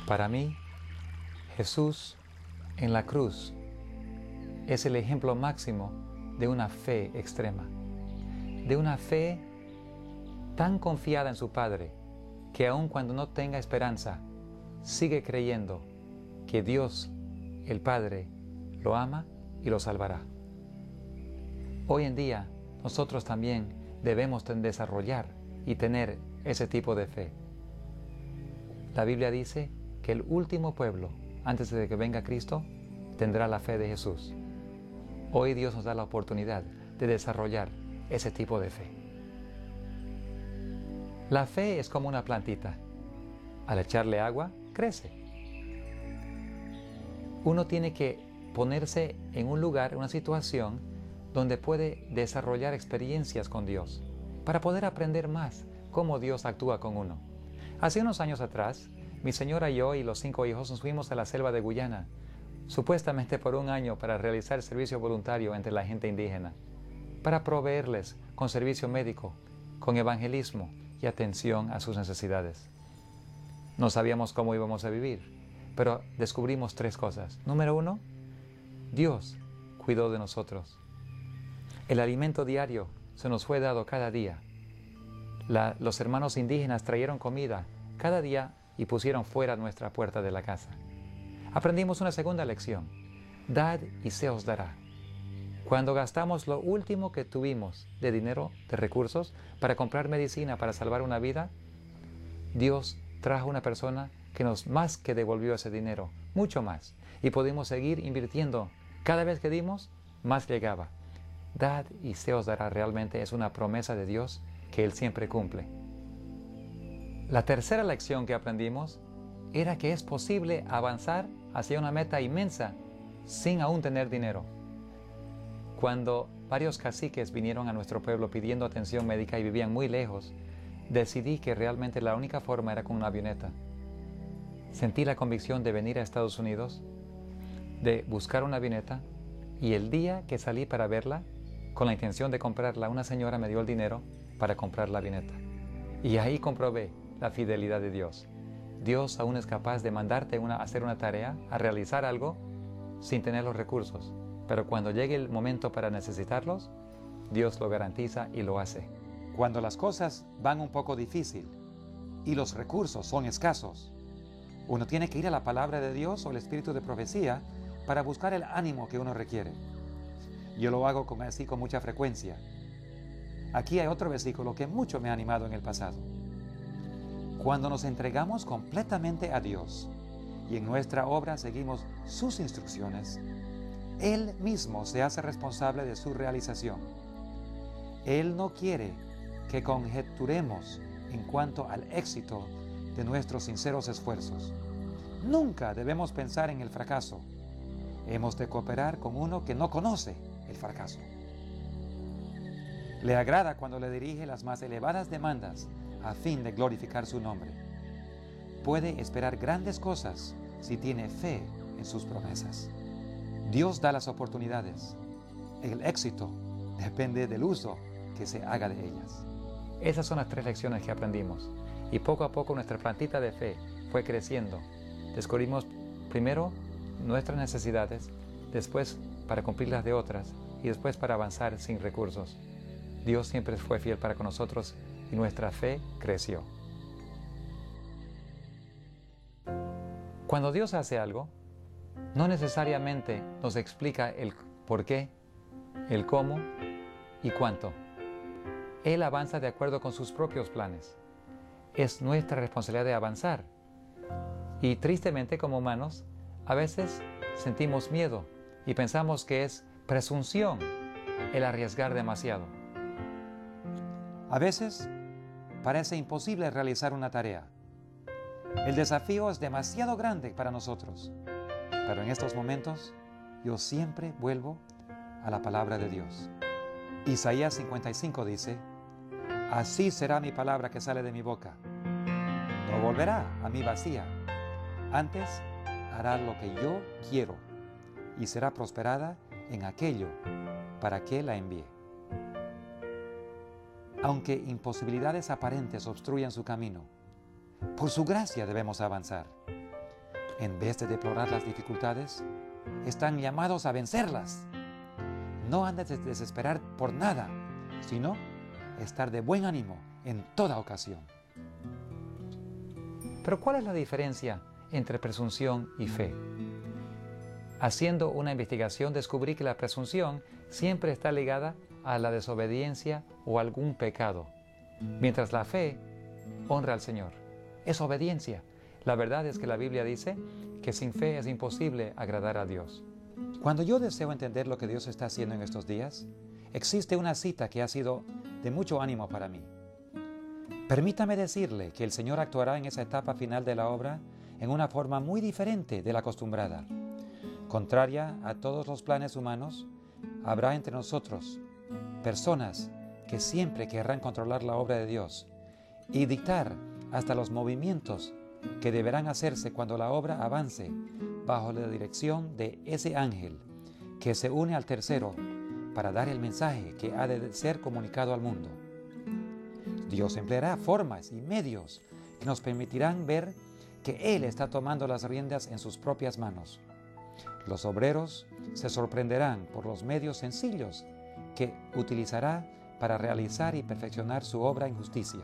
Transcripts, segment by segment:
Para mí, Jesús en la cruz es el ejemplo máximo de una fe extrema, de una fe tan confiada en su Padre que aun cuando no tenga esperanza, sigue creyendo que Dios, el Padre, lo ama y lo salvará. Hoy en día, nosotros también debemos desarrollar y tener ese tipo de fe. La Biblia dice que el último pueblo, antes de que venga Cristo, tendrá la fe de Jesús. Hoy Dios nos da la oportunidad de desarrollar ese tipo de fe. La fe es como una plantita. Al echarle agua, crece. Uno tiene que ponerse en un lugar, en una situación, donde puede desarrollar experiencias con Dios, para poder aprender más cómo Dios actúa con uno. Hace unos años atrás, mi señora y yo y los 5 hijos nos fuimos a la selva de Guyana, supuestamente por un año para realizar servicio voluntario entre la gente indígena, para proveerles con servicio médico, con evangelismo y atención a sus necesidades. No sabíamos cómo íbamos a vivir, pero descubrimos 3 cosas. Número 1, Dios cuidó de nosotros. El alimento diario se nos fue dado cada día. Los hermanos indígenas trajeron comida cada día y pusieron fuera nuestra puerta de la casa. Aprendimos una segunda lección. Dad y se os dará. Cuando gastamos lo último que tuvimos de dinero, de recursos, para comprar medicina para salvar una vida, Dios trajo una persona que nos más que devolvió ese dinero, mucho más, y pudimos seguir invirtiendo. Cada vez que dimos, más llegaba. Dad y se os dará realmente es una promesa de Dios que Él siempre cumple. La tercera lección que aprendimos era que es posible avanzar hacia una meta inmensa sin aún tener dinero. Cuando varios caciques vinieron a nuestro pueblo pidiendo atención médica y vivían muy lejos, decidí que realmente la única forma era con una avioneta. Sentí la convicción de venir a Estados Unidos, de buscar una avioneta, y el día que salí para verla, con la intención de comprarla, una señora me dio el dinero para comprar la avioneta. Y ahí comprobé la fidelidad de Dios. Dios aún es capaz de mandarte a hacer una tarea, a realizar algo, sin tener los recursos. Pero cuando llegue el momento para necesitarlos, Dios lo garantiza y lo hace. Cuando las cosas van un poco difícil y los recursos son escasos, uno tiene que ir a la palabra de Dios o el espíritu de profecía para buscar el ánimo que uno requiere. Yo lo hago así con mucha frecuencia. Aquí hay otro versículo que mucho me ha animado en el pasado. Cuando nos entregamos completamente a Dios y en nuestra obra seguimos sus instrucciones, Él mismo se hace responsable de su realización. Él no quiere que conjeturemos en cuanto al éxito de nuestros sinceros esfuerzos. Nunca debemos pensar en el fracaso. Hemos de cooperar con uno que no conoce el fracaso. Le agrada cuando le dirige las más elevadas demandas a fin de glorificar su nombre. Puede esperar grandes cosas si tiene fe en sus promesas. Dios da las oportunidades. El éxito depende del uso que se haga de ellas. Esas son las 3 lecciones que aprendimos. Y poco a poco nuestra plantita de fe fue creciendo. Descubrimos primero nuestras necesidades, después para cumplir las de otras y después para avanzar sin recursos. Dios siempre fue fiel para con nosotros y nuestra fe creció. Cuando Dios hace algo, no necesariamente nos explica el por qué, el cómo y cuánto. Él avanza de acuerdo con sus propios planes. Es nuestra responsabilidad de avanzar. Y tristemente, como humanos, a veces sentimos miedo y pensamos que es presunción el arriesgar demasiado. A veces parece imposible realizar una tarea. El desafío es demasiado grande para nosotros. Pero en estos momentos, yo siempre vuelvo a la palabra de Dios. Isaías 55 dice: así será mi palabra que sale de mi boca. No volverá a mí vacía. Antes hará lo que yo quiero y será prosperada en aquello para que la envíe. Aunque imposibilidades aparentes obstruyan su camino, por su gracia debemos avanzar. En vez de deplorar las dificultades, están llamados a vencerlas. No han de desesperar por nada, sino estar de buen ánimo en toda ocasión. Pero ¿cuál es la diferencia entre presunción y fe? Haciendo una investigación descubrí que la presunción siempre está ligada a la desobediencia o algún pecado, mientras la fe honra al Señor. Es obediencia. La verdad es que la Biblia dice que sin fe es imposible agradar a Dios. Cuando yo deseo entender lo que Dios está haciendo en estos días, existe una cita que ha sido de mucho ánimo para mí. Permítame decirle que el Señor actuará en esa etapa final de la obra en una forma muy diferente de la acostumbrada. Contraria a todos los planes humanos, habrá entre nosotros personas que siempre querrán controlar la obra de Dios y dictar hasta los movimientos que deberán hacerse cuando la obra avance bajo la dirección de ese ángel que se une al tercero para dar el mensaje que ha de ser comunicado al mundo. Dios empleará formas y medios que nos permitirán ver que Él está tomando las riendas en sus propias manos. Los obreros se sorprenderán por los medios sencillos que utilizará para realizar y perfeccionar su obra en justicia.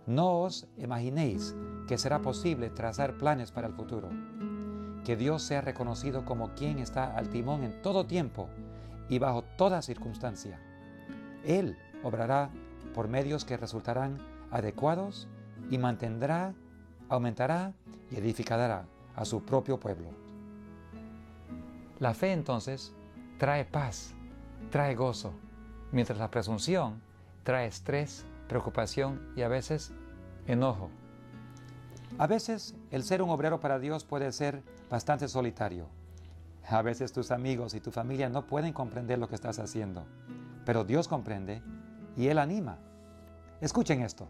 No os imaginéis que será posible trazar planes para el futuro. Que Dios sea reconocido como quien está al timón en todo tiempo y bajo toda circunstancia. Él obrará por medios que resultarán adecuados y mantendrá, aumentará y edificará a su propio pueblo. La fe entonces trae paz, trae gozo, mientras la presunción trae estrés, preocupación y a veces enojo. A veces el ser un obrero para Dios puede ser bastante solitario. A veces tus amigos y tu familia no pueden comprender lo que estás haciendo, pero Dios comprende y Él anima. Escuchen esto.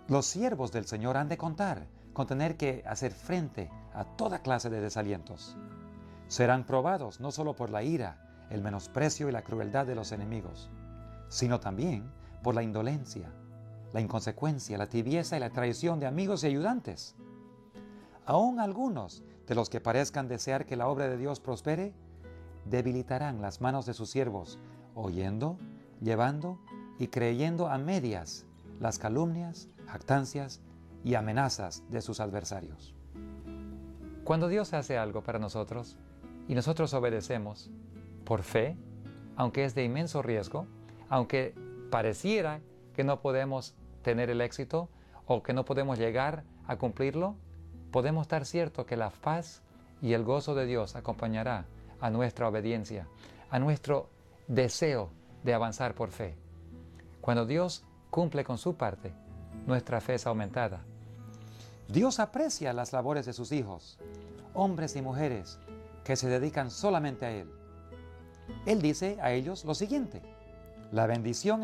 Los siervos del Señor han de contar con tener que hacer frente a toda clase de desalientos. Serán probados no solo por la ira, el menosprecio y la crueldad de los enemigos, sino también por la indolencia, la inconsecuencia, la tibieza y la traición de amigos y ayudantes. Aún algunos de los que parezcan desear que la obra de Dios prospere, debilitarán las manos de sus siervos, oyendo, llevando y creyendo a medias las calumnias, jactancias y amenazas de sus adversarios. Cuando Dios hace algo para nosotros y nosotros obedecemos por fe, aunque es de inmenso riesgo, aunque pareciera que no podemos tener el éxito o que no podemos llegar a cumplirlo, podemos estar ciertos que la paz y el gozo de Dios acompañará a nuestra obediencia, a nuestro deseo de avanzar por fe. Cuando Dios cumple con su parte, nuestra fe es aumentada. Dios aprecia las labores de sus hijos, hombres y mujeres que se dedican solamente a Él. Él dice a ellos lo siguiente: la bendición